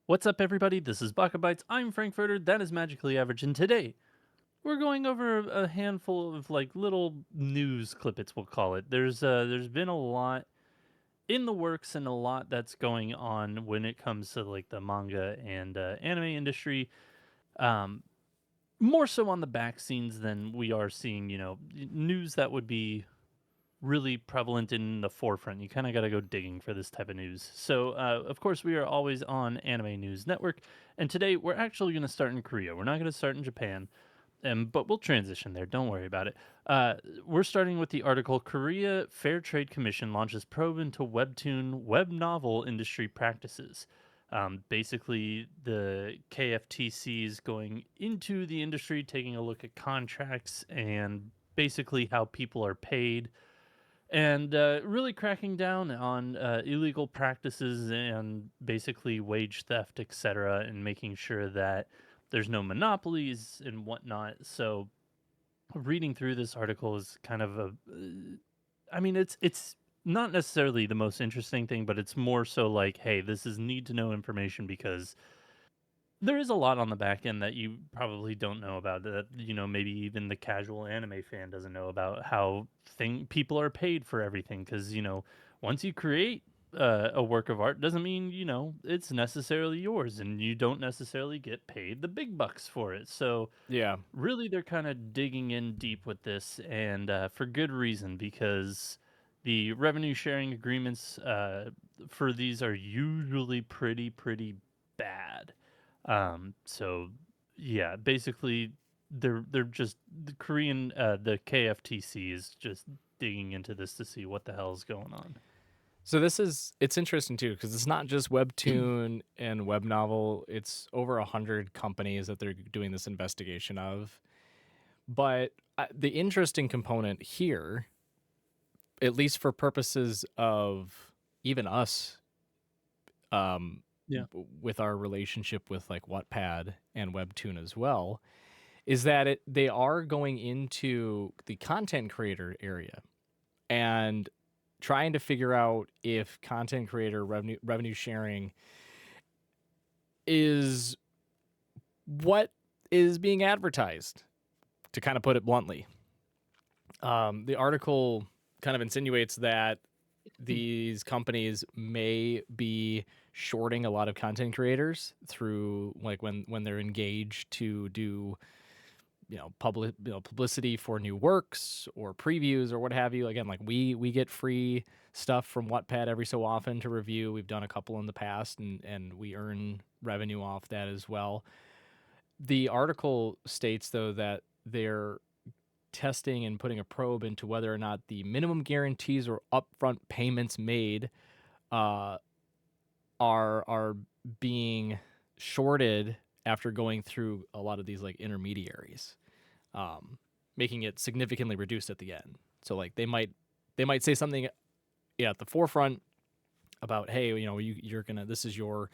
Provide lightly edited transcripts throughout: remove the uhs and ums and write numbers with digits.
What's up, everybody? This is BakaBites. I'm Frankfurter. That is Magically Average, and today we're going over a handful of like little news clippets, we'll call it. There's been a lot in the works and a lot that's going on when it comes to like the manga and anime industry. Um, More so on the back scenes than we are seeing, news that would be really prevalent in the forefront. You kind of got to go digging for this type of news. So, of course, we are always on Anime News Network, and today we're actually going to start in Korea. We're not going to start in Japan, but we'll transition there. Don't worry about it. We're starting with the article Korea Fair Trade Commission launches probe into webtoon web novel industry practices. Basically, the KFTC is going into the industry, taking a look at contracts and basically how people are paid and really cracking down on illegal practices and basically wage theft, etc., and making sure that there's no monopolies and whatnot. So, reading through this article is kind of I mean, it's not necessarily the most interesting thing, but it's more so like, hey, this is need to know information because there is a lot on the back end that you probably don't know about that, maybe even the casual anime fan doesn't know about how people are paid for everything because, once you create a work of art doesn't mean, it's necessarily yours and you don't necessarily get paid the big bucks for it. So Yeah. really they're kind of digging in deep with this and for good reason because the revenue sharing agreements for these are usually pretty bad. So yeah, basically they're just the Korean the KFTC is just digging into this to see what the hell's going on. So it's interesting too because it's not just webtoon and web novel. It's over 100 companies that they're doing this investigation of. But the interesting component here, at least for purposes of even us, Yeah. with our relationship with like Wattpad and webtoon as well, is that they are going into the content creator area and trying to figure out if content creator revenue sharing is what is being advertised, to kind of put it bluntly. The article kind of insinuates that these companies may be shorting a lot of content creators through like when they're engaged to do publicity for new works or previews or what have you. Again, like we get free stuff from Wattpad every so often to review. We've done a couple in the past, and we earn revenue off that as well. The article states though that they're testing and putting a probe into whether or not the minimum guarantees or upfront payments made uh, are being shorted after going through a lot of these like intermediaries, making it significantly reduced at the end. So like they might say something, yeah, at the forefront about, hey, you're gonna, this is your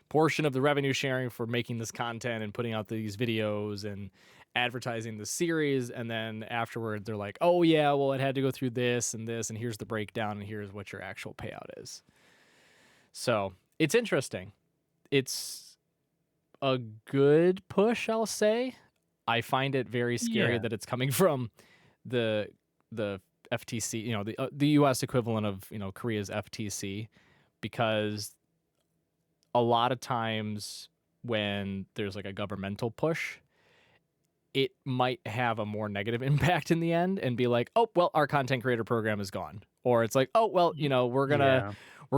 portion of the revenue sharing for making this content and putting out these videos and advertising the series, and then afterward they're like, oh yeah, well it had to go through this and this, and here's the breakdown, and here's what your actual payout is. So it's interesting. It's a good push, I'll say. I find it very scary Yeah. that it's coming from the the FTC, the U.S. equivalent of Korea's FTC, because a lot of times when there's like a governmental push, it might have a more negative impact in the end and be like, oh well, our content creator program is gone, or it's like, oh well, Yeah. we're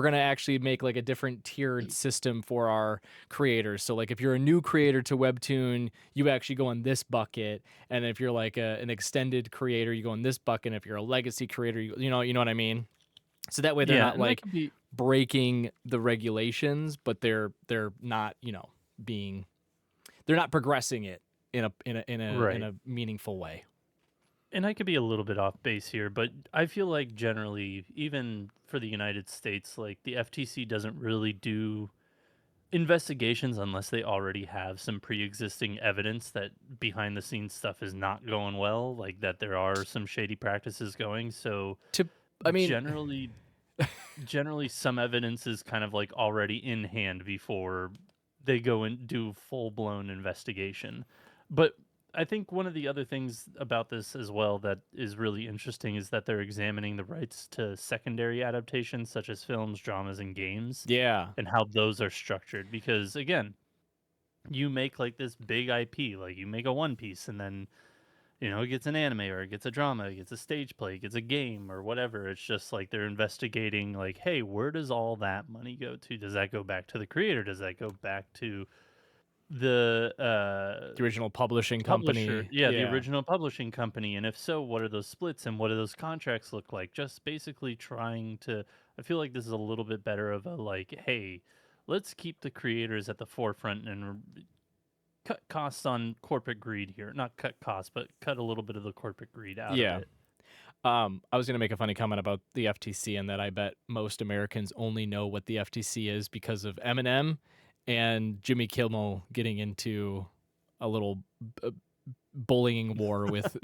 gonna actually make like a different tiered system for our creators. So like if you're a new creator to webtoon, you actually go in this bucket, and if you're like an extended creator, you go in this bucket, and if you're a legacy creator, you know what I mean. So that way they're Yeah, not and that like could be breaking the regulations, but they're not being, they're not progressing it in right. a meaningful way. And I could be a little bit off base here, but I feel like generally, even for the United States, like the FTC doesn't really do investigations unless they already have some pre-existing evidence that behind the scenes stuff is not going well, like that there are some shady practices going. So To I mean, generally some evidence is kind of like already in hand before they go and do full blown investigation. But I think one of the other things about this as well that is really interesting is that they're examining the rights to secondary adaptations such as films, dramas, and games Yeah. and how those are structured. Because again, you make like this big IP, like you make a One Piece and then it gets an anime or it gets a drama, it gets a stage play, it gets a game or whatever. It's just like they're investigating, like, hey, where does all that money go to? Does that go back to the creator? Does that go back to the The original publishing publisher? company. Yeah, the Yeah. original publishing company. And if so, what are those splits and what do those contracts look like? Just basically trying to. I feel like this is a little bit better of a like, hey, let's keep the creators at the forefront and cut costs on corporate greed here. Not cut costs, but cut a little bit of the corporate greed out of Yeah. it. I was gonna make a funny comment about the FTC and that I bet most Americans only know what the FTC is because of Eminem and Jimmy Kimmel getting into a little b- bullying war with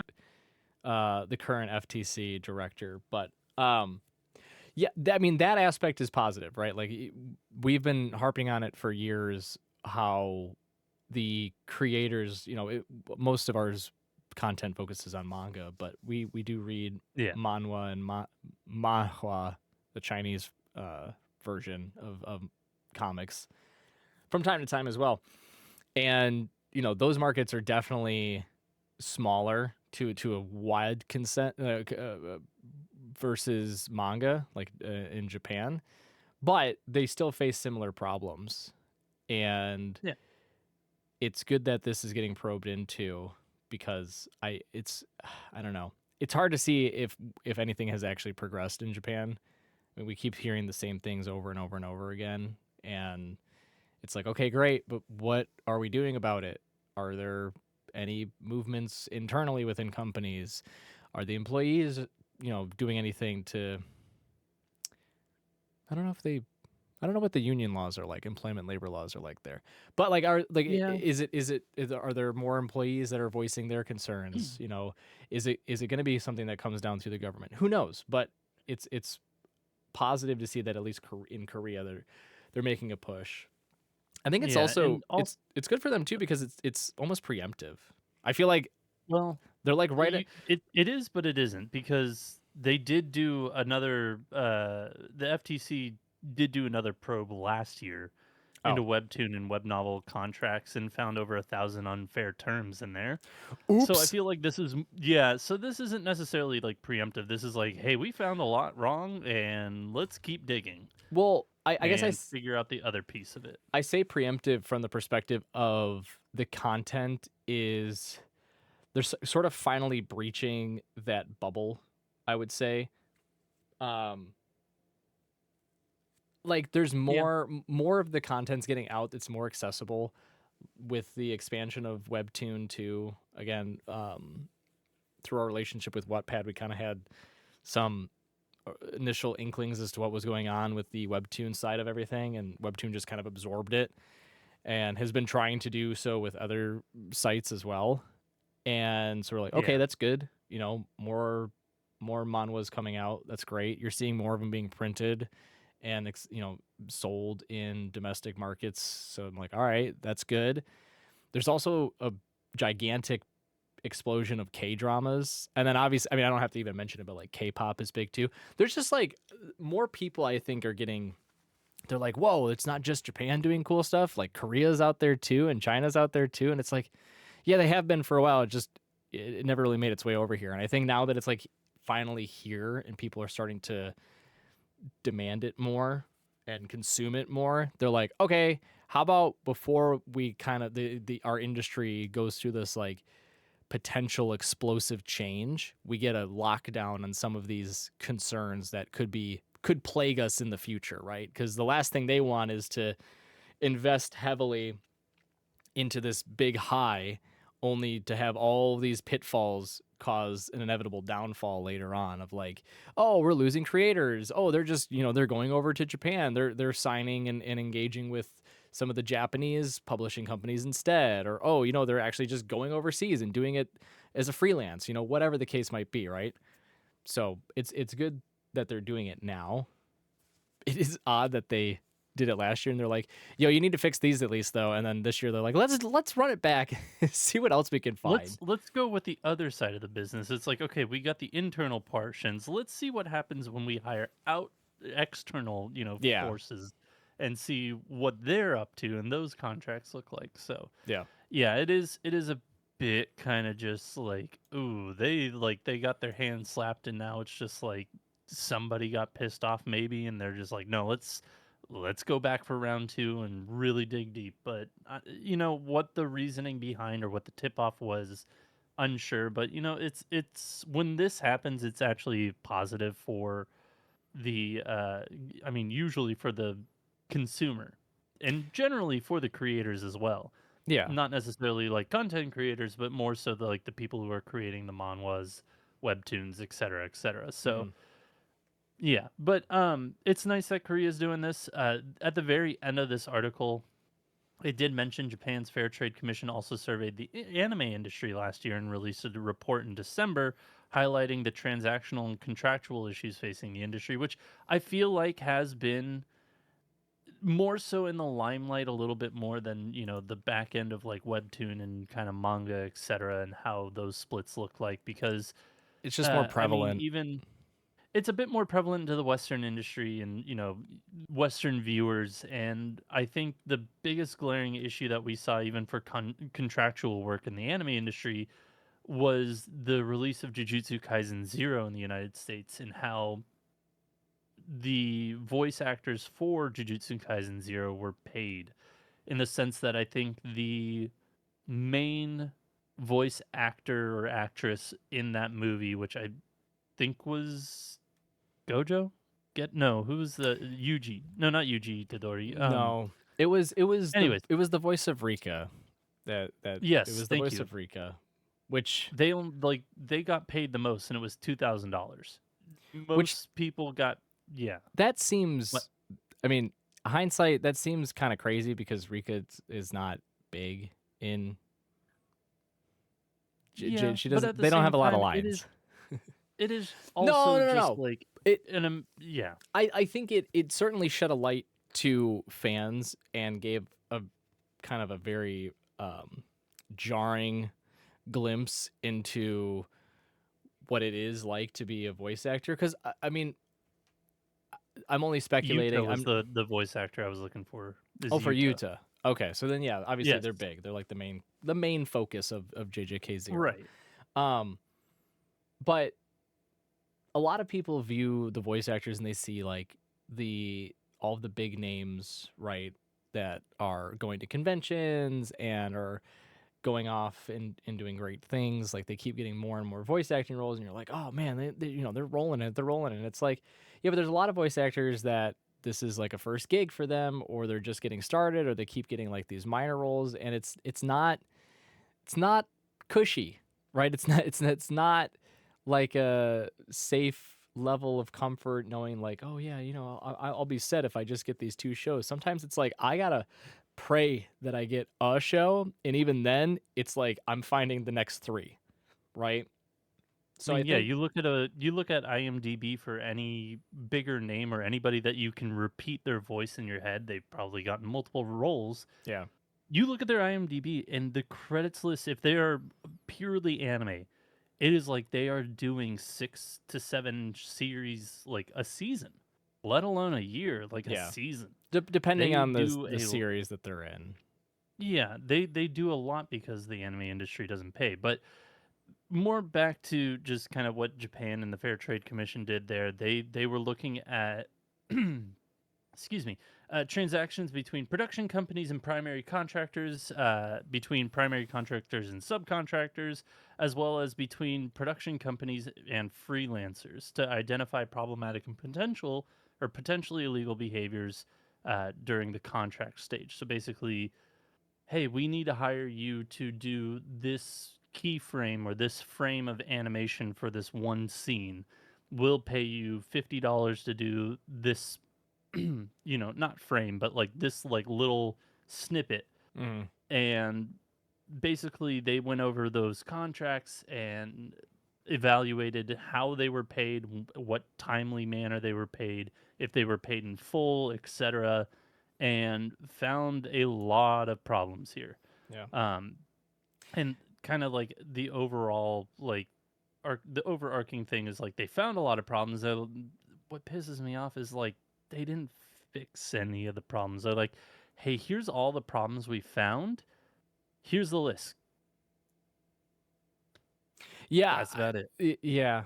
the current FTC director. But yeah, I mean that aspect is positive, right? Like we've been harping on it for years how the creators, most of ours content focuses on manga, but we do read Yeah. manhwa and manhwa, the Chinese version of comics from time to time as well. And those markets are definitely smaller to a wide consent versus manga like in Japan, but they still face similar problems. And Yeah. it's good that this is getting probed into because I don't know. It's hard to see if anything has actually progressed in Japan. I mean, we keep hearing the same things over and over and over again, and it's like, okay, great, but what are we doing about it? Are there any movements internally within companies? Are the employees, doing anything to I don't know if they I don't know what the union laws are like, employment labor laws are like there. But like Yeah. are there more employees that are voicing their concerns? Is it going to be something that comes down through the government? Who knows? But it's positive to see that at least in Korea they're making a push. I think it's Yeah. also And also, it's good for them too because it's almost preemptive. I feel like well, they're like right at it is, but it isn't because they did do another. The FTC did do another probe last year into oh, webtoon and web novel contracts and found over 1,000 unfair terms in there. So I oops. feel like this is yeah. So this isn't necessarily like preemptive. This is like, hey, we found a lot wrong, and let's keep digging Well, I guess and figure out the other piece of it. I say preemptive from the perspective of the content is they're sort of finally breaching that bubble, I would say. Um, like there's Yeah. more of the content's getting out that's more accessible with the expansion of Webtoon too. Again, through our relationship with Wattpad, we kind of had some initial inklings as to what was going on with the Webtoon side of everything, and Webtoon just kind of absorbed it and has been trying to do so with other sites as well. And so we're like, okay, Yeah. that's good. More manhwas coming out. That's great. You're seeing more of them being printed and sold in domestic markets. So I'm like, all right, that's good. There's also a gigantic explosion of K dramas, and then obviously, I mean, I don't have to even mention it, but like K-pop is big too. There's just like more people I think are getting. They're like, whoa, it's not just Japan doing cool stuff. Like Korea's out there too, and China's out there too, and it's like, yeah, they have been for a while. It never really made its way over here. And I think now that it's like finally here and people are starting to demand it more and consume it more, they're like, okay, how about before we kind of the our industry goes through this like potential explosive change, we get a lockdown on some of these concerns that could plague us in the future, right? Because the last thing they want is to invest heavily into this big high only to have all these pitfalls cause an inevitable downfall later on of like, oh, we're losing creators, oh, they're just they're going over to Japan, they're signing and engaging with some of the Japanese publishing companies instead, or oh, they're actually just going overseas and doing it as a freelance, whatever the case might be, right? So it's good that they're doing it now. It is odd that they did it last year, and they're like, "Yo, you need to fix these at least, though." And then this year they're like, "Let's run it back, see what else we can find." Let's go with the other side of the business. It's like, okay, we got the internal portions. Let's see what happens when we hire out external, Yeah, forces and see what they're up to and those contracts look like. So, yeah, yeah, it is a bit kind of just like, ooh, they got their hands slapped and now it's just like somebody got pissed off maybe and they're just like, "No, let's go back for round 2 and really dig deep." But what the reasoning behind or what the tip off was, unsure, but it's when this happens, it's actually positive for the I mean, usually for the consumer and generally for the creators as well, yeah. not necessarily like content creators, but more so the people who are creating the manhwas, webtoons, etc., etc. So Mhm. yeah, but it's nice that Korea's doing this. At the very end of this article, it did mention Japan's Fair Trade Commission also surveyed the anime industry last year and released a report in December highlighting the transactional and contractual issues facing the industry, which I feel like has been more so in the limelight a little bit more than, the back end of like webtoon and kind of manga, etc., and how those splits look like because It's just more I mean, prevalent. even it's a bit more prevalent to the Western industry and, Western viewers. And I think the biggest glaring issue that we saw, even for contractual work in the anime industry, was the release of Jujutsu Kaisen Zero in the United States and how the voice actors for Jujutsu Kaisen Zero were paid in the sense that I think the main voice actor or actress in that movie, which I think was Gojo? Who was the Yuji? No, not Yuji Tadori. No, Anyways, it was the voice of Rika. It yes, was the thank voice you. of Rika, which They got paid the most, and it was $2,000. which Most people got, yeah. that What? seems. I mean, hindsight, that seems kind of crazy because Rika is not big in. Yeah, She but doesn't. at the They don't have same a lot of time, it is lines. it is No, also no, no, just no. like It. yeah. I think it certainly shed a light to fans and gave a kind of a very jarring glimpse into what it is like to be a voice actor. Because I mean, I'm only Yuta speculating. was the voice actor I was looking for. Is For Yuta? Utah. Okay, so then yeah, obviously Yes, they're big. They're like the main focus of JJK0. right. Um, but a lot of people view the voice actors and they see like the all of the big names, right, that are going to conventions and are going off and doing great things. Like they keep getting more and more voice acting roles, and you're like, oh man, they're rolling it, they're rolling it. And it's like, yeah, but there's a lot of voice actors that this is like a first gig for them, or they're just getting started, or they keep getting like these minor roles, and it's not cushy, right? It's not like a safe level of comfort knowing like, oh yeah, I'll be set if I just get these two shows. Sometimes it's like I gotta pray that I get a show, and even then, it's like I'm finding the next three, right? I So I mean, yeah, think, you look at IMDb for any bigger name or anybody that you can repeat their voice in your head, they've probably gotten multiple roles. yeah, You look at their IMDb and the credits list, if they are purely anime, it is like they are doing 6 to 7 series like a season, let alone a year, like a yeah. season. Depending They on do the series that they're in. yeah, they do a lot because the anime industry doesn't pay. But more back to just kind of what Japan and the Fair Trade Commission did there. They were looking at excuse me, transactions between production companies and primary contractors, between primary contractors and subcontractors, as well as between production companies and freelancers to identify problematic and potentially illegal behaviors during the contract stage. So basically, hey, we need to hire you to do this keyframe or this frame of animation for this one scene. We'll pay you $50 to do this, not frame, but like this like little snippet. Mm, And basically they went over those contracts and evaluated how they were paid, what timely manner they were paid, if they were paid in full, etc. and found a lot of problems here. Yeah. Um, and kind of like the overall like the overarching thing is like they found a lot of problems. What pisses me off is like they didn't fix any of the problems. They're like, hey, here's all the problems we found. Here's the list. Yeah. That's about it. Yeah.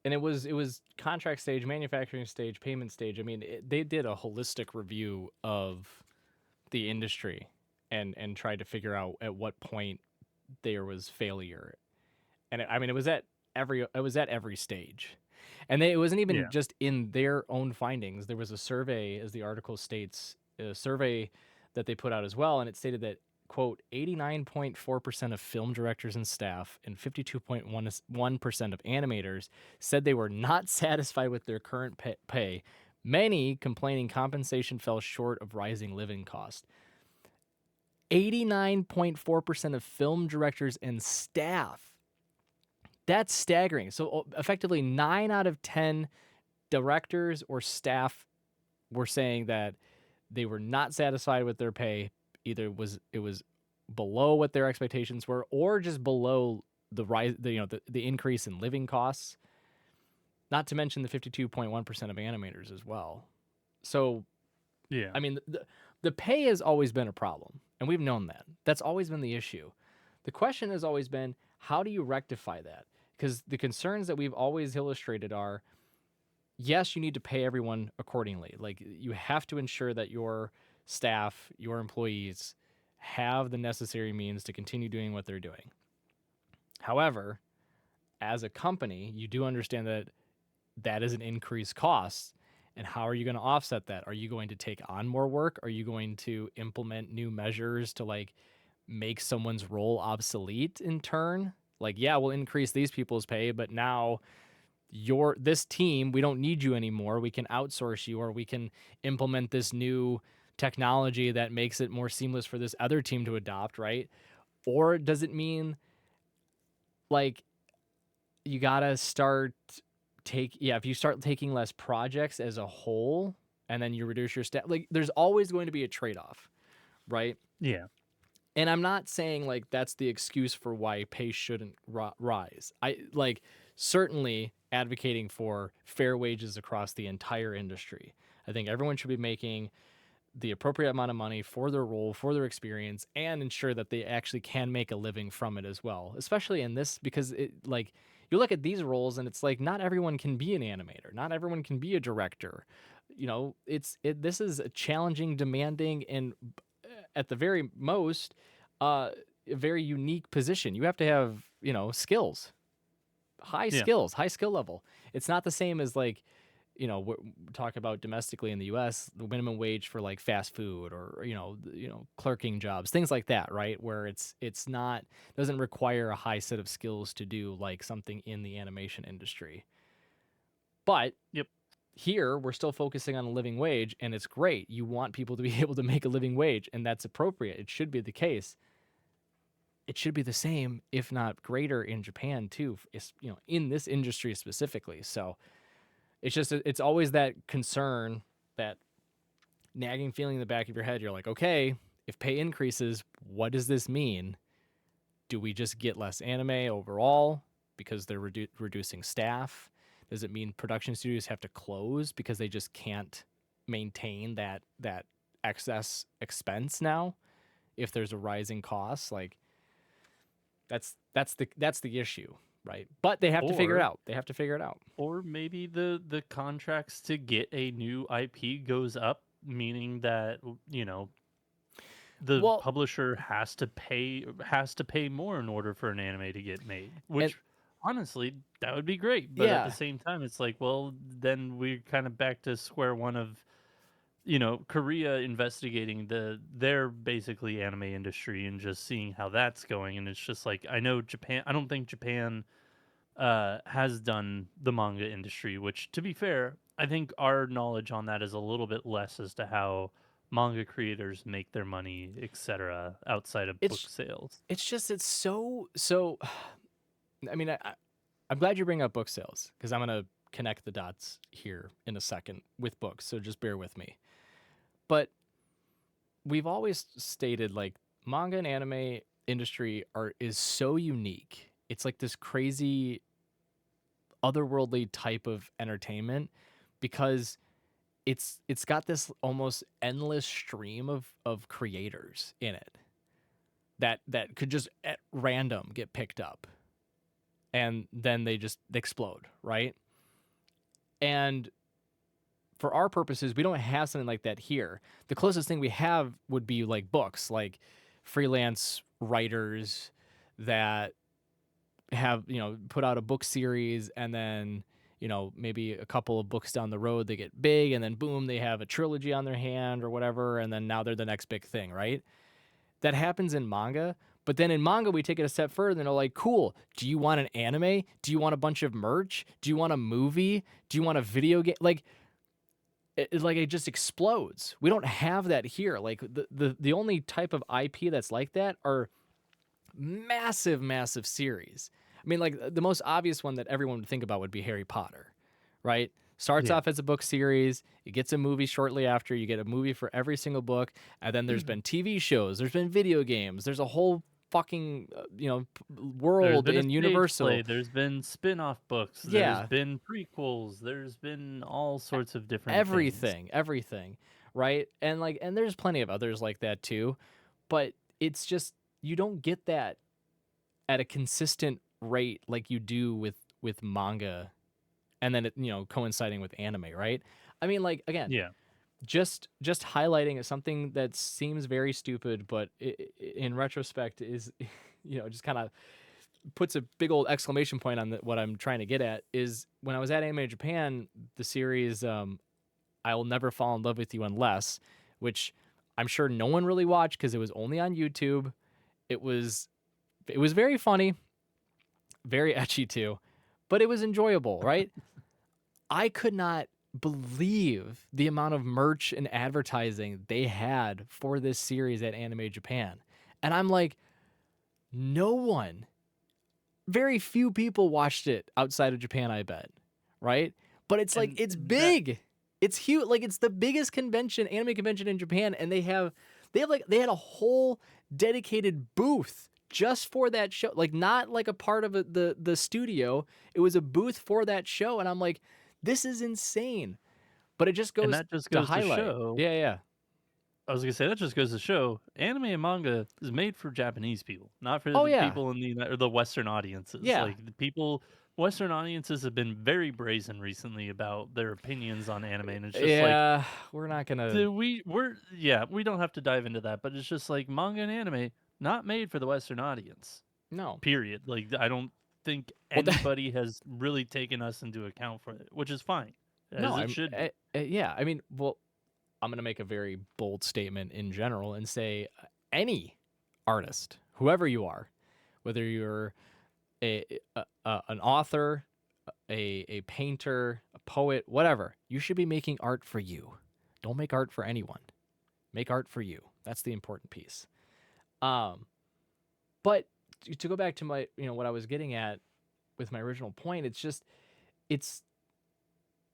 And it was contract stage, manufacturing stage, payment stage. I mean, they did a holistic review of the industry and tried to figure out at what point there was failure. And I mean, it was at every stage. And it wasn't even Yeah. just in their own findings. There was a survey, as the article states, a survey that they put out as well, and it stated that, quote, 89.4% of film directors and staff and 52.1% of animators said they were not satisfied with their current pay, many complaining compensation fell short of rising living costs. 89.4% of film directors and staff. That's staggering. So effectively 9 out of 10 directors or staff were saying that they were not satisfied with their pay. Either it was below what their expectations were, or just below the rise, the increase in living costs. Not to mention the 52.1% of animators as well. So, Yeah. I mean, the pay has always been a problem, and we've known that. That's always been the issue. The question has always been, how do you rectify that? Because the concerns that we've always illustrated are, yes, you need to pay everyone accordingly. Like, you have to ensure that your staff, your employees have the necessary means to continue doing what they're doing. However, as a company, you do understand that that is an increased cost. And how are you going to offset that? Are you going to take on more work? Are you going to implement new measures to like make someone's role obsolete in turn? Like, yeah, we'll increase these people's pay, but now this team, we don't need you anymore. We can outsource you, or we can implement this new technology that makes it more seamless for this other team to adopt, right? Or does it mean like you gotta start if you start taking less projects as a whole and then you reduce your staff, like there's always going to be a trade-off, right? Yeah. And I'm not saying like that's the excuse for why pay shouldn't rise. I like certainly advocating for fair wages across the entire industry. I think everyone should be making the appropriate amount of money for their role, for their experience, and ensure that they actually can make a living from it as well. Especially in this, because you look at these roles and it's like not everyone can be an animator, not everyone can be a director. This is a challenging, demanding, and at the very most, a very unique position. You have to have skills, Yeah. high skill level. It's not the same as like we talk about domestically in the U.S. the minimum wage for like fast food or clerking jobs, things like that, right? Where it's not doesn't require a high set of skills to do like something in the animation industry. But Yep. here we're still focusing on a living wage, and it's great. You want people to be able to make a living wage, and that's appropriate. It should be the case. It should be the same, if not greater, in Japan too. In this industry specifically. So it's always that concern, that nagging feeling in the back of your head. You're like, okay, if pay increases, what does this mean? Do we just get less anime overall because they're reducing staff? Does it mean production studios have to close because they just can't maintain that excess expense now if there's a rising cost? Like that's the issue, right? But they have to figure it Or out. They have to figure it out. or maybe the contracts to get a new IP goes up, meaning that the Well, publisher has to pay more in order for an anime to get made. and Which honestly, that would be great. But at the yeah, same time, it's like, well, then we're kind of back to square one of Korea investigating their basically anime industry and just seeing how that's going. And it's just like, I know Japan. I don't think Japan has done the manga industry, which, to be fair, I think our knowledge on that is a little bit less as to how manga creators make their money, etc., outside of book it's sales. it's so. I mean, I'm glad you bring up book sales because I'm gonna connect the dots here in a second with books. So just bear with me. But we've always stated like manga and anime industry is so unique. It's like this crazy otherworldly type of entertainment because it's got this almost endless stream of creators in it that could just at random get picked up and then they just explode, right? And for our purposes, we don't have something like that here. The closest thing we have would be like books, like freelance writers that have, put out a book series and then, maybe a couple of books down the road they get big and then boom, they have a trilogy on their hand or whatever and then now they're the next big thing, right? That happens in manga. But then in manga, we take it a step further and they're like, cool, do you want an anime? Do you want a bunch of merch? Do you want a movie? Do you want a video game? Like, it just explodes. We don't have that here. Like, the only type of IP that's like that are massive, massive series. I mean, like, the most obvious one that everyone would think about would be Harry Potter, right? Starts Yeah. off as a book series. It gets a movie shortly after. You get a movie for every single book. And then there's been TV shows. There's been video games. There's a whole fucking, There's world been a in stage play, Universal. there's been spin-off books, there's Yeah, been prequels, there's been all sorts of different things. everything, right? And there's plenty of others like that too. But it's just, you don't get that at a consistent rate like you do with manga and then it, coinciding with anime, right? I mean, like, again, Yeah. just highlighting something that seems very stupid but in retrospect is just kind of puts a big old exclamation point on what I'm trying to get at is when I was at Anime Japan, the series I Will Never Fall in Love with You Unless, which I'm sure no one really watched because it was only on YouTube. It was very funny, very etchy too, but it was enjoyable, right? I could not believe the amount of merch and advertising they had for this series at Anime Japan. And I'm like, no one, very few people watched it outside of Japan, I bet, right? But it's like, And it's that big. It's huge. Like, it's the biggest anime convention in Japan, and they had a whole dedicated booth just for that show. Like, not like a part of the studio. It was a booth for that show, and I'm like, this is insane. But it just and goes that just to goes to highlight. show Yeah, yeah. I was gonna say that just goes to show anime and manga is made for Japanese people, not for Oh the yeah. people in or the Western audiences. Yeah. Like the people, Western audiences have been very brazen recently about their opinions on anime, and it's just like, Yeah, we're not gonna. we don't have to dive into that, but it's just like manga and anime not made for the Western audience. No. Period. Like I don't think Well, anybody has really taken us into account for it, which is fine, no, as it should be. yeah. I mean, well, I'm going to make a very bold statement in general and say any artist, whoever you are, whether you're an author, a painter, a poet, whatever, you should be making art for you. Don't make art for anyone. Make art for you. That's the important piece. But to go back to my, what I was getting at with my original point, it's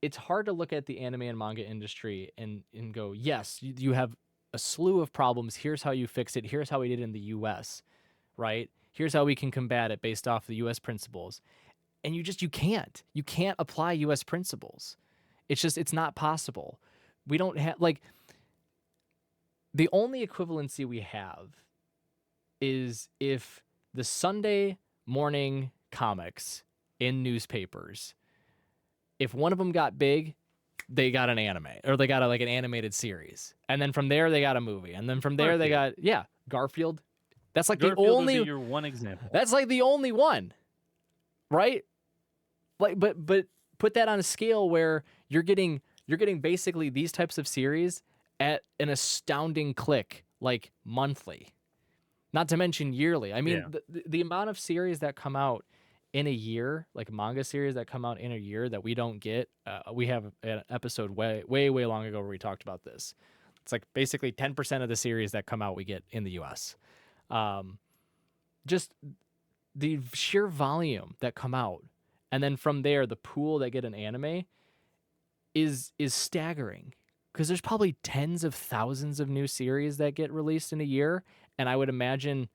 it's hard to look at the anime and manga industry and go, yes, you have a slew of problems. Here's how you fix it. Here's how we did it in the US, right? Here's how we can combat it based off the US principles. And you can't. You can't apply US principles. It's not possible. We don't have, like, the only equivalency we have is if the Sunday morning comics in newspapers, if one of them got big, they got an anime or they got like an animated series. And then from there they got a movie. And then from there they Garfield. got, yeah, Garfield. That's like the Garfield would be only your one example. that's like the only one, right? Like but put that on a scale where you're getting basically these types of series at an astounding click, like monthly. Not to mention yearly. I mean, Yeah. the amount of series that come out in a year, like manga series that come out in a year that we don't get, we have an episode way long ago where we talked about this. It's like basically 10% of the series that come out we get in the US. Just the sheer volume that come out, and then from there the pool that get an anime is staggering because there's probably tens of thousands of new series that get released in a year, and I would imagine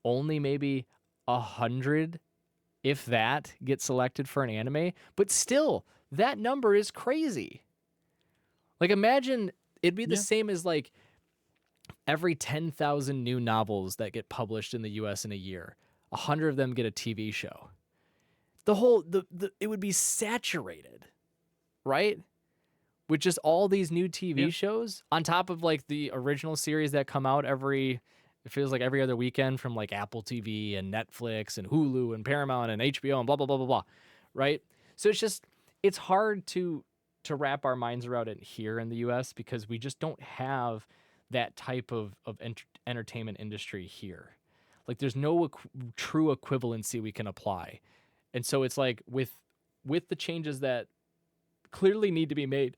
only maybe 100, if that, get selected for an anime. But still, that number is crazy. Like, imagine it'd be the Yeah. same as like every 10,000 new novels that get published in the US in a year, 100 of them get a TV show. The whole it would be saturated, right? With just all these new Yeah. TV shows on top of like the original series that come out it feels like every other weekend from like Apple TV and Netflix and Hulu and Paramount and HBO and blah blah blah blah blah, right? So it's hard to wrap our minds around it here in the US because we just don't have that type of entertainment industry here. Like there's no true equivalency we can apply. And so it's like with the changes that clearly need to be made,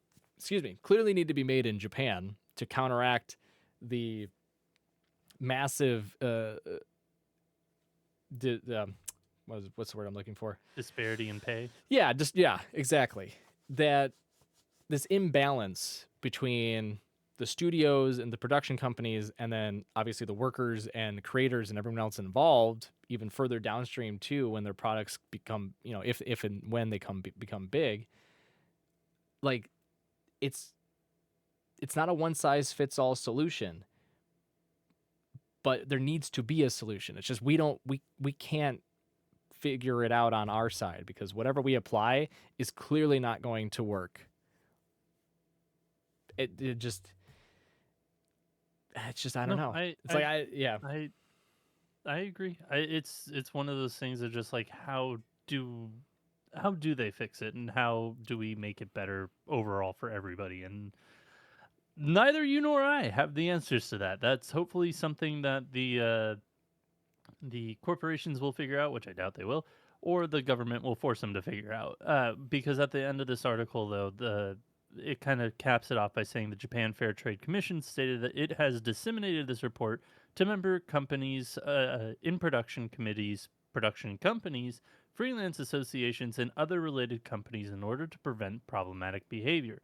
clearly need to be made in Japan to counteract the massive what's the word I'm looking for? Disparity in pay. Yeah, exactly. That this imbalance between the studios and the production companies, and then obviously the workers and creators and everyone else involved, even further downstream too, when their products become, if and when they become big, like it's not a one size fits all solution, but there needs to be a solution. It's just we can't figure it out on our side because whatever we apply is clearly not going to work. It just it's just I don't No, know. I It's I like yeah. I agree. It's one of those things that just like how do they fix it and how do we make it better overall for everybody? And neither you nor I have the answers to that. That's hopefully something that the corporations will figure out, which I doubt they will, or the government will force them to figure out. Because at the end of this article, though, it kind of caps it off by saying the Japan Fair Trade Commission stated that it has disseminated this report to member companies in production committees, production companies, freelance associations, and other related companies in order to prevent problematic behavior.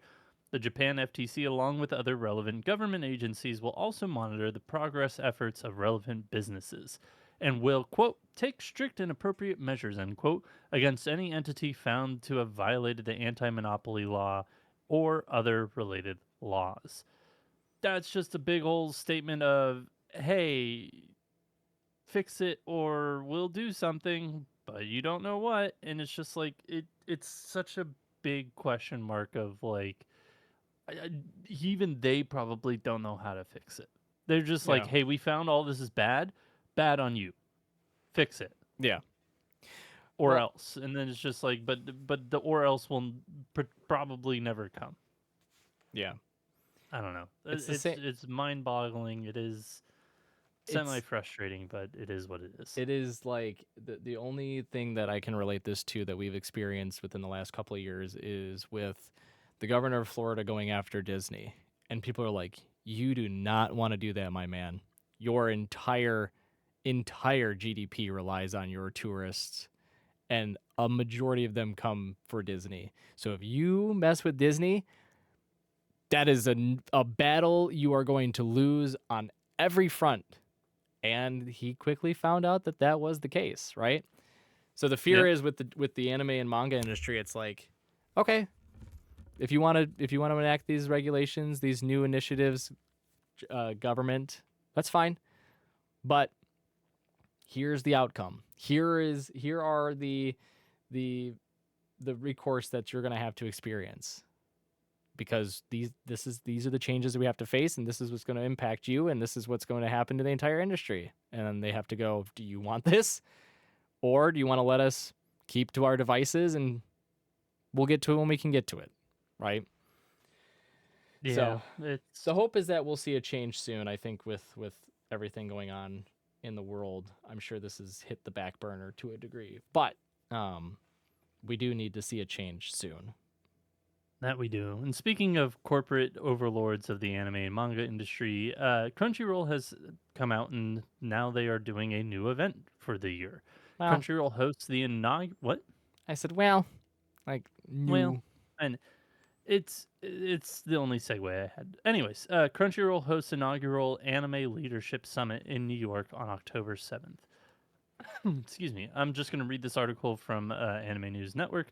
The Japan FTC, along with other relevant government agencies, will also monitor the progress efforts of relevant businesses and will, quote, take strict and appropriate measures, end quote, against any entity found to have violated the anti monopoly law or other related laws. That's just a big old statement of, hey, fix it or we'll do something, but you don't know what. And it's just like, it's such a big question mark of like, even they probably don't know how to fix it. They're just like, Yeah. hey, we found all this is bad. Bad on you. Fix it. Yeah. Or Well, else. And then it's just like, but the or else will probably never come. yeah. I don't know. It's the same. It's mind boggling. It is semi It's frustrating, but it is what it is. it is like the only thing that I can relate this to that we've experienced within the last couple of years is with the governor of Florida going after Disney. And people are like, "You do not want to do that, my man. Your entire GDP relies on your tourists, and a majority of them come for Disney. So if you mess with Disney, that is a battle you are going to lose on every front." And he quickly found out that that was the case, right? So the fear Yep. is with the anime and manga industry, it's like, okay, if you want to enact these regulations, these new initiatives, government, that's fine. But here's the outcome. Here are the recourse that you're going to have to experience, because these are the changes that we have to face, and this is what's going to impact you, and this is what's going to happen to the entire industry. And then they have to go, do you want this, or do you want to let us keep to our devices and we'll get to it when we can get to it, right? Yeah. So It's the hope is that we'll see a change soon. I think with everything going on in the world, I'm sure this has hit the back burner to a degree, but we do need to see a change soon. that we do. And speaking of corporate overlords of the anime and manga industry, Crunchyroll has come out and now they are doing a new event for the year. Well, Crunchyroll hosts the what? I said, well, like Well, new. and it's the only segue I had. Anyways, Crunchyroll hosts inaugural anime leadership summit in New York on October 7th. Excuse me. I'm just going to read this article from Anime News Network.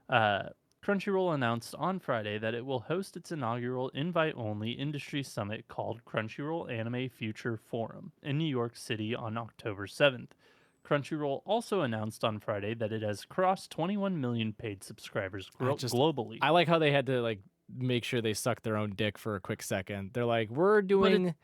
Uh, Crunchyroll announced on Friday that it will host its inaugural invite only industry summit called Crunchyroll Anime Future Forum in New York City on October 7th. Crunchyroll also announced on Friday that it has crossed 21 million paid subscribers globally. I like how they had to like make sure they suck their own dick for a quick second. They're like, we're But it's doing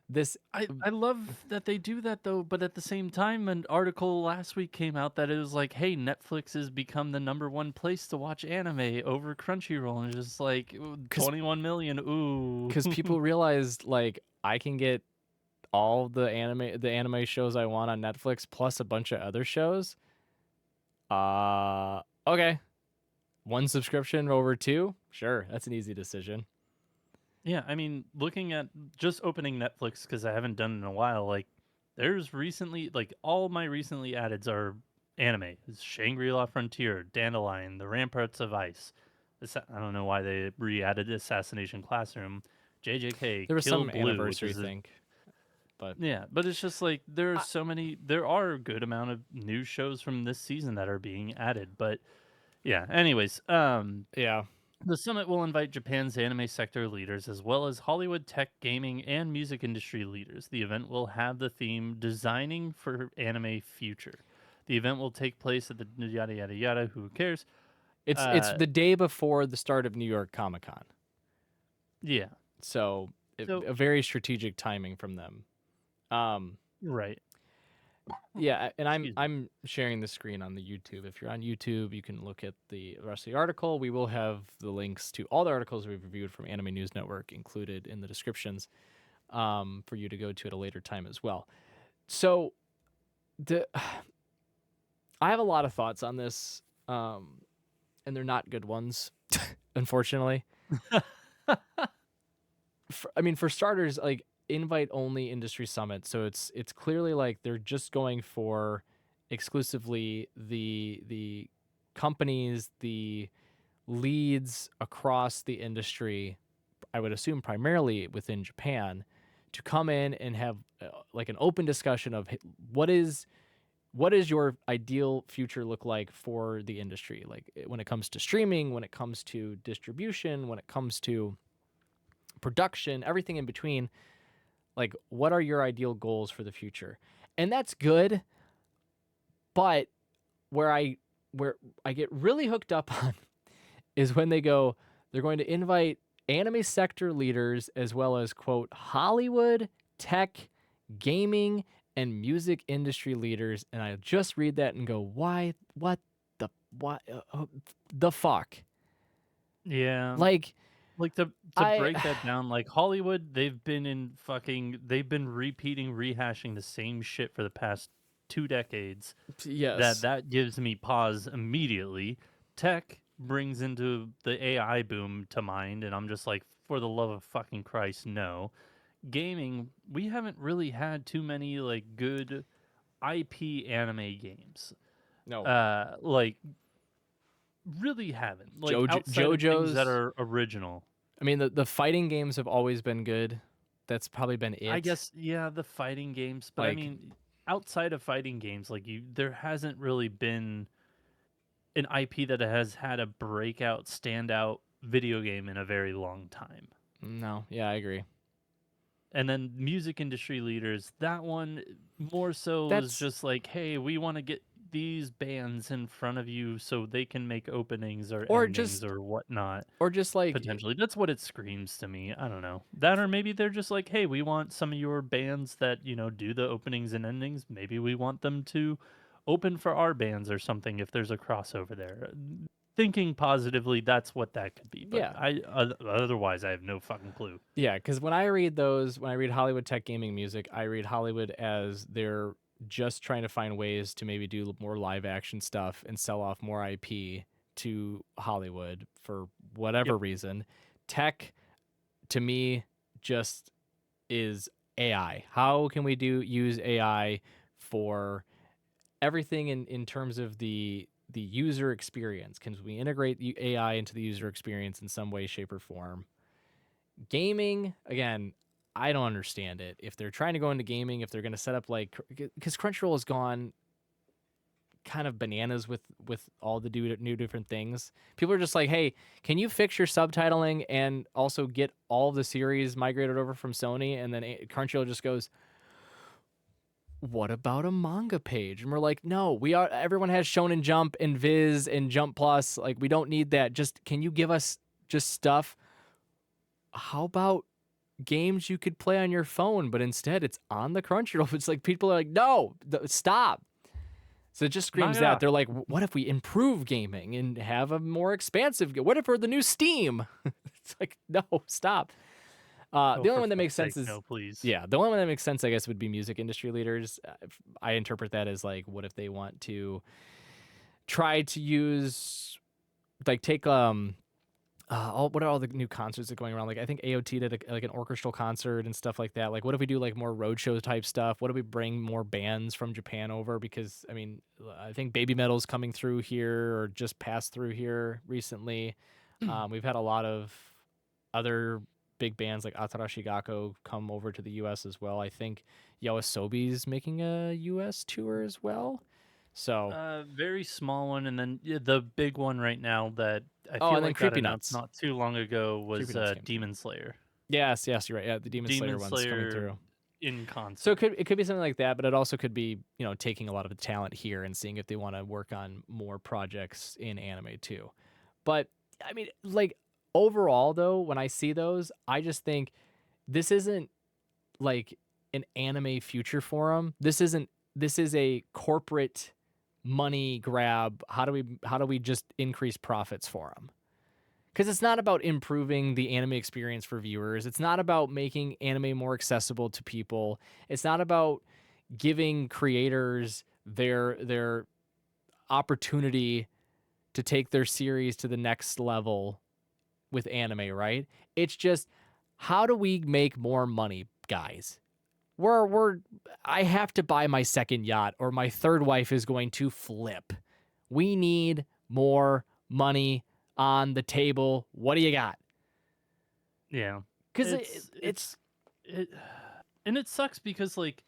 this. I love that they do that though, but at the same time, an article last week came out that it was like, "Hey, Netflix has become the number one place to watch anime over Crunchyroll," and it's just like, "Ooh, because 21 million, ooh." people realized like I can get all the anime shows I want on Netflix plus a bunch of other shows. Okay. One subscription over two? Sure, that's an easy decision. Yeah, I mean, looking at just opening Netflix because I haven't done it in a while, like there's recently like all my recently addeds are anime. It's Shangri-La Frontier, Dandelion, The Ramparts of Ice. I don't know why they re-added Assassination Classroom, JJK, There was Kill some Blue, which anniversary is a thing, but yeah, but it's just like there are I, so many. There are a good amount of new shows from this season that are being added, but yeah. Anyways, yeah, the summit will invite Japan's anime sector leaders as well as Hollywood tech, gaming, and music industry leaders. The event will have the theme Designing for Anime Future. The event will take place at the yada yada yada, who cares? it's Uh the day before the start of New York Comic Con, yeah. so So a very strategic timing from them. Um, right. yeah, and Excuse me. I'm sharing the screen on the YouTube. If you're on YouTube, you can look at the rest of the article. We will have the links to all the articles we've reviewed from Anime News Network included in the descriptions, for you to go to at a later time as well. So the I have a lot of thoughts on this, and they're not good ones, unfortunately. I mean, for starters, like invite only industry summit, so it's clearly like they're just going for exclusively the companies, the leads across the industry. I would assume primarily within Japan, to come in and have like an open discussion of, "Hey, what is your ideal future look like for the industry, like when it comes to streaming, when it comes to distribution, when it comes to production, everything in between. Like, what are your ideal goals for the future?" And that's good, but where I where I get really hooked up on is when they go, they're going to invite anime sector leaders as well as quote Hollywood, tech, gaming, and music industry leaders, and I just read that and go, why? What? The fuck? Yeah. Like Like to I, break that down, like Hollywood, they've been repeating, rehashing the same shit for the past 2 decades. yes, That gives me pause immediately. Tech brings into the AI boom to mind, and I'm just like, for the love of fucking Christ, no. Gaming, we haven't really had too many like good IP anime games. no, Like really haven't. Like outside of things that JoJo's. are original. I mean, the fighting games have always been good. That's probably been I it. guess yeah, the fighting games, but I Like, mean, outside of fighting games, like there hasn't really been an IP that has had a breakout, standout video game in a very long time. no, yeah, I agree. And then music industry leaders, that one more so was That's just like, hey, we want to get these bands in front of you so they can make openings or or endings just or whatnot. or just like Potentially. That's what it screams to me. I don't know. That or maybe they're just like, "Hey, we want some of your bands that, do the openings and endings. Maybe we want them to open for our bands or something if there's a crossover there." Thinking positively, that's what that could be, but yeah. otherwise I have no fucking clue. Yeah, because when I read those, when I read Hollywood tech gaming music, I read Hollywood as they're just trying to find ways to maybe do more live action stuff and sell off more IP to Hollywood for Yep. whatever reason. Tech, to me, just is AI. How can we use AI for everything in terms of the user experience? Can we integrate AI into the user experience in some way, shape, or form? Gaming, again, I don't understand it. If they're trying to go into gaming, if they're going to set up like, because Crunchyroll has gone kind of bananas with all the new different things. People are just like, hey, can you fix your subtitling and also get all of the series migrated over from Sony? And then Crunchyroll just goes, what about a manga page? And we're like, no, everyone has Shonen Jump and Viz and Jump Plus. Like, we don't need that. Just, can you give us just stuff? How about games you could play on your phone, but instead it's on the Crunchyroll? It's like, people are like, no, stop. So it just screams that. They're like, what if we improve gaming and have a more expansive, what if we're the new Steam? It's like, no, stop. The only one that makes sense is, no, please. Yeah, the only one that makes sense, I guess, would be music industry leaders. I interpret that as like, what if they want to try to use, like, take what are all the new concerts that are going around? Like, I think AOT did like an orchestral concert and stuff like that. Like, what if we do like more roadshow type stuff? What if we bring more bands from Japan over? Because I mean, I think Baby Metal's coming through here or just passed through here recently. We've had a lot of other big bands like Atarashi Gakko come over to the U.S. as well. I think Yoasobi's making a U.S. tour as well. So very small one, and then the big one right now that I feel like got announced not too long ago was Demon Slayer. Yes, you're right. Yeah, the Demon Slayer one's coming through in concert. So it could be something like that, but it also could be, you know, taking a lot of the talent here and seeing if they want to work on more projects in anime too. But I mean, like, overall though, when I see those, I just think this isn't like an anime future forum. This is a corporate money grab. How do we just increase profits for them? Because it's not about improving the anime experience for viewers. It's not about making anime more accessible to people. It's not about giving creators their opportunity to take their series to the next level with anime, right? It's just, how do we make more money, guys? I have to buy my second yacht or my third wife is going to flip. We need more money on the table. What do you got? Yeah. Because and it sucks because, like,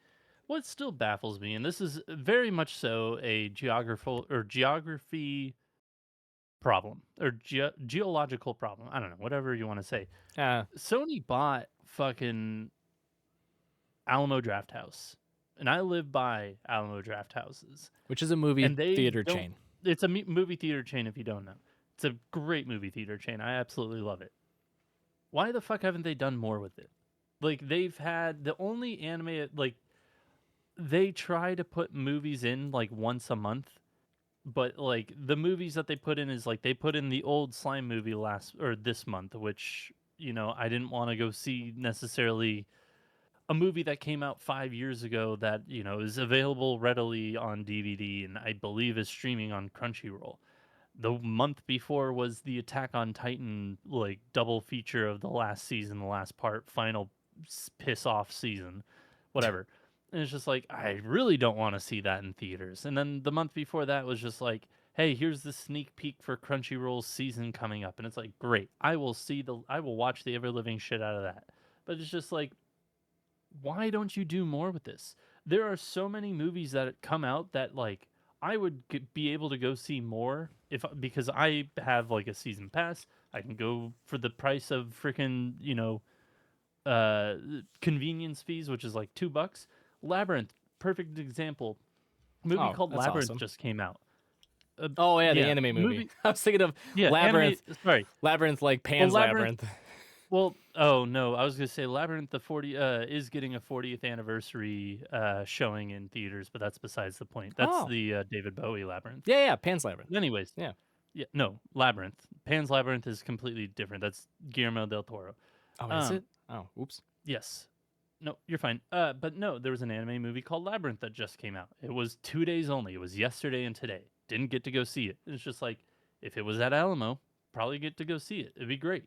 what still baffles me, and this is very much so a geography problem or geological problem. I don't know, whatever you want to say. Sony bought fucking Alamo Drafthouse, and I live by Alamo Drafthouses, which is a movie theater chain. It's a movie theater chain. If you don't know, it's a great movie theater chain. I absolutely love it. Why the fuck haven't they done more with it? Like, they've had the only anime, like, they try to put movies in like once a month, but like the movies that they put in is like they put in the old Slime movie this month, which, you know, I didn't want to go see necessarily a movie that came out 5 years ago that, you know, is available readily on DVD and I believe is streaming on Crunchyroll. The month before was the Attack on Titan, like, double feature of the last season, the last part, final piss off season, whatever. And it's just like, I really don't want to see that in theaters. And then the month before that was just like, hey, here's the sneak peek for Crunchyroll's season coming up. And it's like, great, I will watch the ever living shit out of that. But it's just like, why don't you do more with this? There are so many movies that come out that, like, I would be able to go see more because I have like a season pass. I can go for the price of freaking, you know, convenience fees, which is like $2. Labyrinth, perfect example. Movie called Labyrinth just came out. The anime movie. I was thinking of Labyrinth. Labyrinth, like Pan's Labyrinth. Well, oh no, I was gonna say Labyrinth is getting a 40th anniversary showing in theaters, but that's besides the point. That's the David Bowie Labyrinth. Yeah, Pan's Labyrinth. Anyways, no, Labyrinth. Pan's Labyrinth is completely different. That's Guillermo del Toro. Oh, is it? Oh, oops. Yes. No, you're fine. But no, there was an anime movie called Labyrinth that just came out. It was 2 days only. It was yesterday and today. Didn't get to go see it. It's just like, if it was at Alamo, probably get to go see it. It'd be great.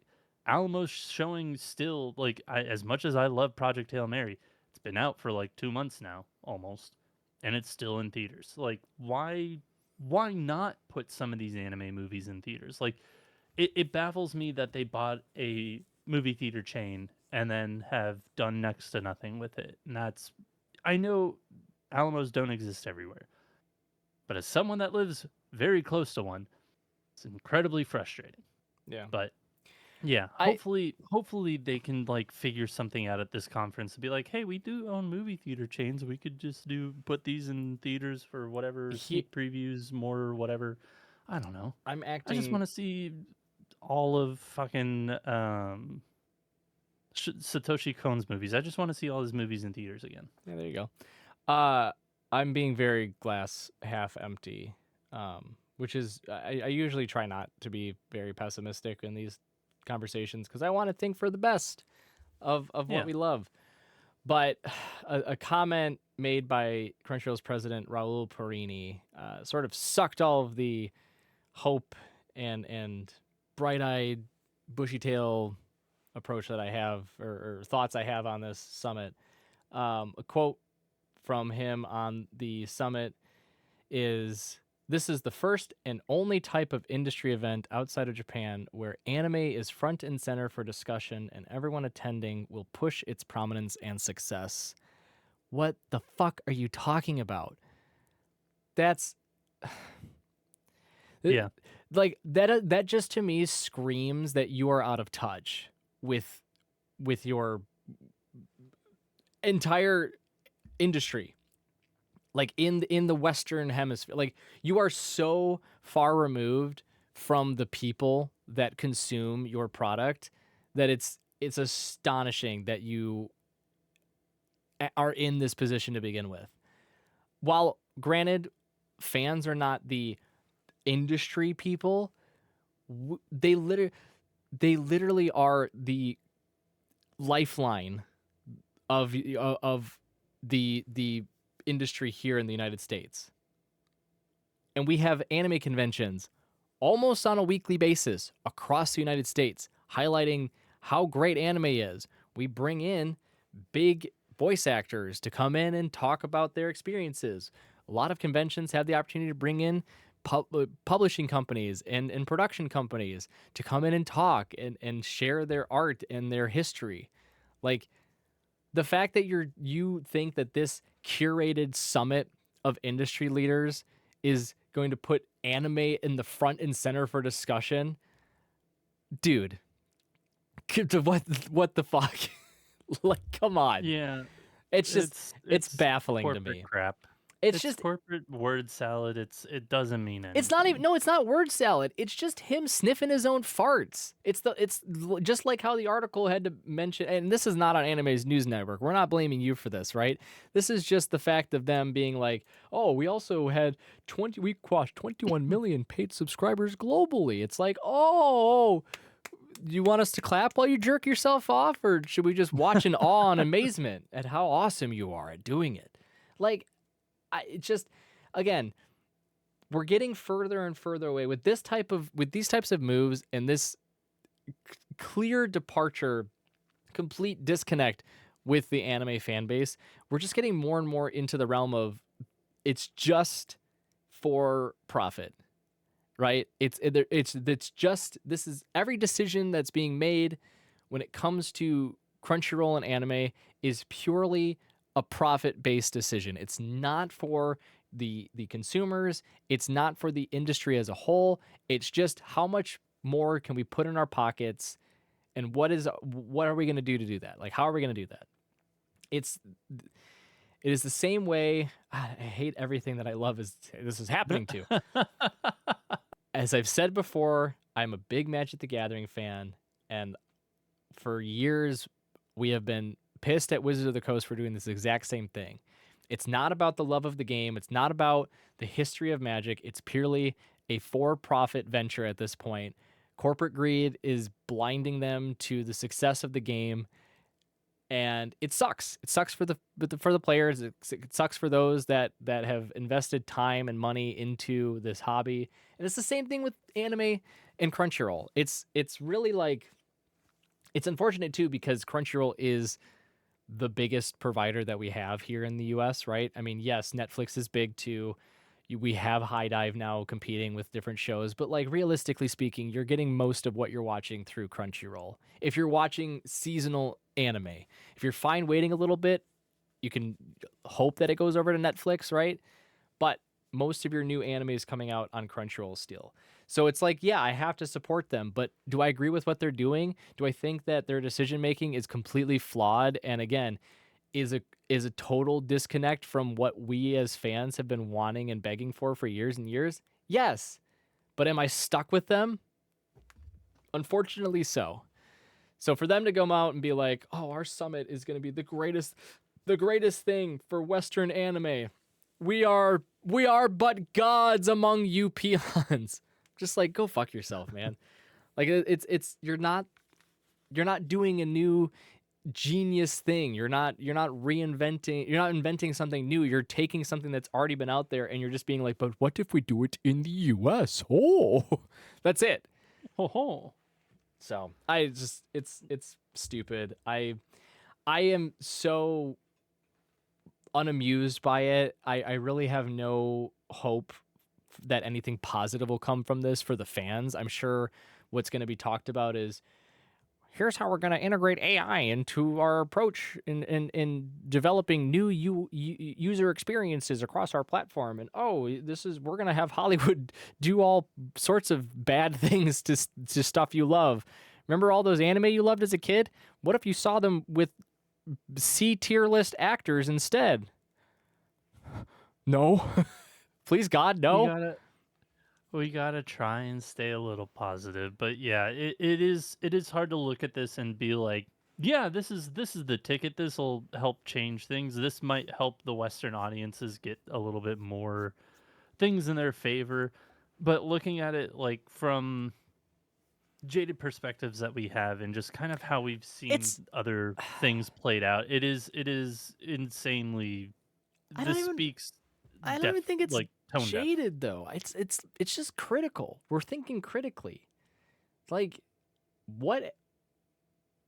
Alamo's showing still, like, as much as I love Project Hail Mary, it's been out for like 2 months now, almost, and it's still in theaters. Like, why why not put some of these anime movies in theaters? Like, it baffles me that they bought a movie theater chain and then have done next to nothing with it. And that's, I know Alamos don't exist everywhere, but as someone that lives very close to one, it's incredibly frustrating. Yeah. But yeah, I hopefully they can like figure something out at this conference and be like, hey, we do own movie theater chains. We could just put these in theaters for whatever he sneak previews, more whatever. I don't know. I'm I just acting want to see all of fucking Satoshi Kon's movies. I just want to see all his movies in theaters again. Yeah, there you go. Uh, I'm being very glass half empty, which is I usually try not to be very pessimistic in these conversations because I want to think for the best of what Yeah. we love. But a comment made by Crunchyroll's president Raul Perini sort of sucked all of the hope and bright-eyed, bushy-tail approach that I have or thoughts I have on this summit. A quote from him on the summit is, "This is the first and only type of industry event outside of Japan where anime is front and center for discussion and everyone attending will push its prominence and success." What the fuck are you talking about? That's Yeah. like that just to me screams that you are out of touch with your entire industry, like in the Western Hemisphere. Like, you are so far removed from the people that consume your product that it's astonishing that you are in this position to begin with. While granted, fans are not the industry people, they literally are the lifeline of the industry here in the United States. And we have anime conventions almost on a weekly basis across the United States highlighting how great anime is. We bring in big voice actors to come in and talk about their experiences. A lot of conventions have the opportunity to bring in publishing companies and production companies to come in and talk and share their art and their history. Like, the fact that you think that this curated summit of industry leaders is going to put anime in the front and center for discussion, dude, what the fuck? Like, come on. Yeah. It's just it's It's baffling to corporate me. crap. It's It's just corporate word salad. It doesn't mean it's not even anything. no, it's not word salad. It's just him sniffing his own farts. Just like how the article had to mention, and this is not on Anime's news network. We're not blaming you for this, right? This is just the fact of them being like, "Oh, we also had we crossed 21 million paid subscribers globally." It's like, "Oh, you want us to clap while you jerk yourself off, or should we just watch in awe and amazement at how awesome you are at doing it?" Like, it just, again, we're getting further and further away with these types of moves and this clear departure, complete disconnect with the anime fan base. We're just getting more and more into the realm of it's just for profit, right? It's just, this is every decision that's being made when it comes to Crunchyroll and anime is purely a profit-based decision. It's not for the consumers, it's not for the industry as a whole. It's just how much more can we put in our pockets, and what are we going to do that? Like, how are we going to do that? It's it is the same way. I hate everything that I love is this is happening to. As I've said before, I'm a big Magic the Gathering fan, and for years we have been pissed at Wizards of the Coast for doing this exact same thing. It's not about the love of the game, it's not about the history of Magic, it's purely a for-profit venture at this point. Corporate greed is blinding them to the success of the game, and it sucks. It sucks for the players. It sucks for those that have invested time and money into this hobby. And it's the same thing with anime and Crunchyroll. It's really like, it's unfortunate too because Crunchyroll is the biggest provider that we have here in the US, right? I mean, yes, Netflix is big too. We have High Dive now competing with different shows, but like realistically speaking, you're getting most of what you're watching through Crunchyroll. If you're watching seasonal anime, if you're fine waiting a little bit, you can hope that it goes over to Netflix, right? But most of your new anime is coming out on Crunchyroll still. So it's like, yeah, I have to support them, but do I agree with what they're doing? Do I think that their decision making is completely flawed and again, is a total disconnect from what we as fans have been wanting and begging for years and years? Yes. But am I stuck with them? Unfortunately so. So for them to come out and be like, "Oh, our summit is going to be the greatest thing for Western anime. We are but gods among you peons." Just like go fuck yourself, man. Like it's you're not doing a new genius thing. You're not reinventing, you're not inventing something new. You're taking something that's already been out there and you're just being like, "But what if we do it in the US?" Oh. That's it. Ho ho. So, I just it's stupid. I am so unamused by it. I really have no hope that anything positive will come from this for the fans. I'm sure what's going to be talked about is here's how we're going to integrate AI into our approach in developing new user experiences across our platform. And we're going to have Hollywood do all sorts of bad things to stuff you love. Remember all those anime you loved as a kid? What if you saw them with C tier list actors instead? No. Please God, We no. gotta we gotta try and stay a little positive. But yeah, it is hard to look at this and be like, yeah, this is the ticket. This will help change things. This might help the Western audiences get a little bit more things in their favor. But looking at it like from jaded perspectives that we have and just kind of how we've seen It's other things played out, it is insanely, I don't this even speaks I don't deaf, even think it's like tone deaf. jaded though. It's just critical. We're thinking critically. Like what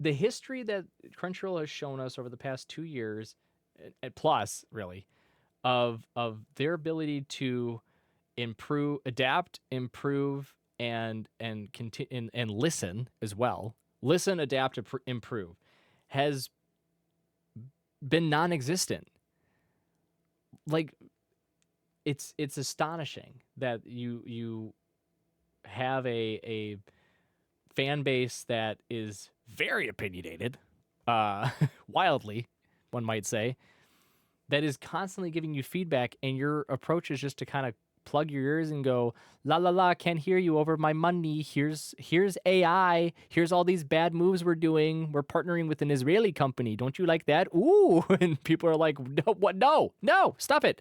the history that Crunchyroll has shown us over the past 2 years and plus really of their ability to improve, adapt, improve and continue and listen as well. Listen, adapt, improve has been non-existent. Like it's astonishing that you have a fan base that is very opinionated, wildly, one might say, that is constantly giving you feedback, and your approach is just to kind of plug your ears and go, la la la, can't hear you over my money. Here's AI. Here's all these bad moves we're doing. We're partnering with an Israeli company. Don't you like that? Ooh, and people are like, no, what? No, no, stop it,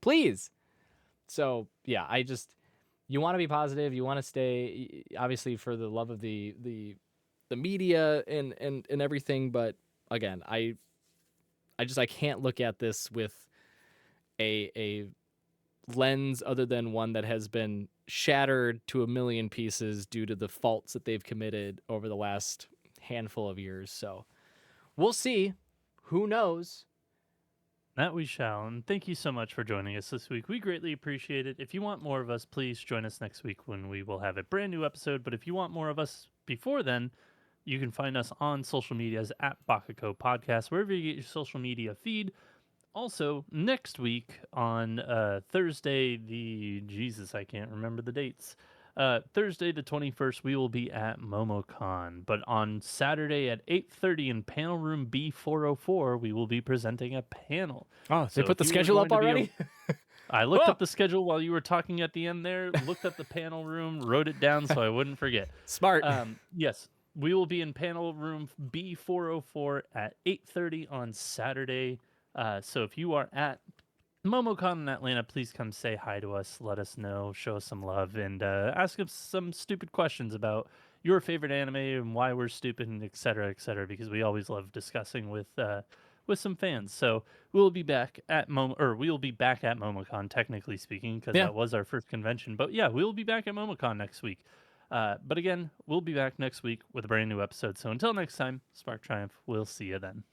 please. So yeah, you want to be positive. You want to stay obviously for the love of the media and everything. But again, I can't look at this with a lens other than one that has been shattered to a million pieces due to the faults that they've committed over the last handful of years. So we'll see. Who knows? That we shall. And thank you so much for joining us this week. We greatly appreciate it. If you want more of us, please join us next week when we will have a brand new episode. But if you want more of us before then, you can find us on social medias at Baka&Co Podcast, wherever you get your social media feed. Also, next week on Thursday, I can't remember the dates. Thursday the 21st, we will be at MomoCon. But on Saturday at 8:30 in panel room B404, we will be presenting a panel. Oh, they So put if the you are schedule going up to be already? I looked Oh, up the schedule while you were talking at the end there, looked up the panel room, wrote it down so I wouldn't forget. smart. Yes, we will be in panel room B404 at 8:30 on Saturday. So if you are at MomoCon in Atlanta, please come say hi to us, let us know, show us some love, and ask us some stupid questions about your favorite anime and why we're stupid, and et cetera, because we always love discussing with some fans. So we'll be back at we will be back at MomoCon, technically speaking, because Yeah. that was our first convention. But yeah, we'll be back at MomoCon next week. But again, we'll be back next week with a brand new episode. So until next time, Spark Triumph. We'll see you then.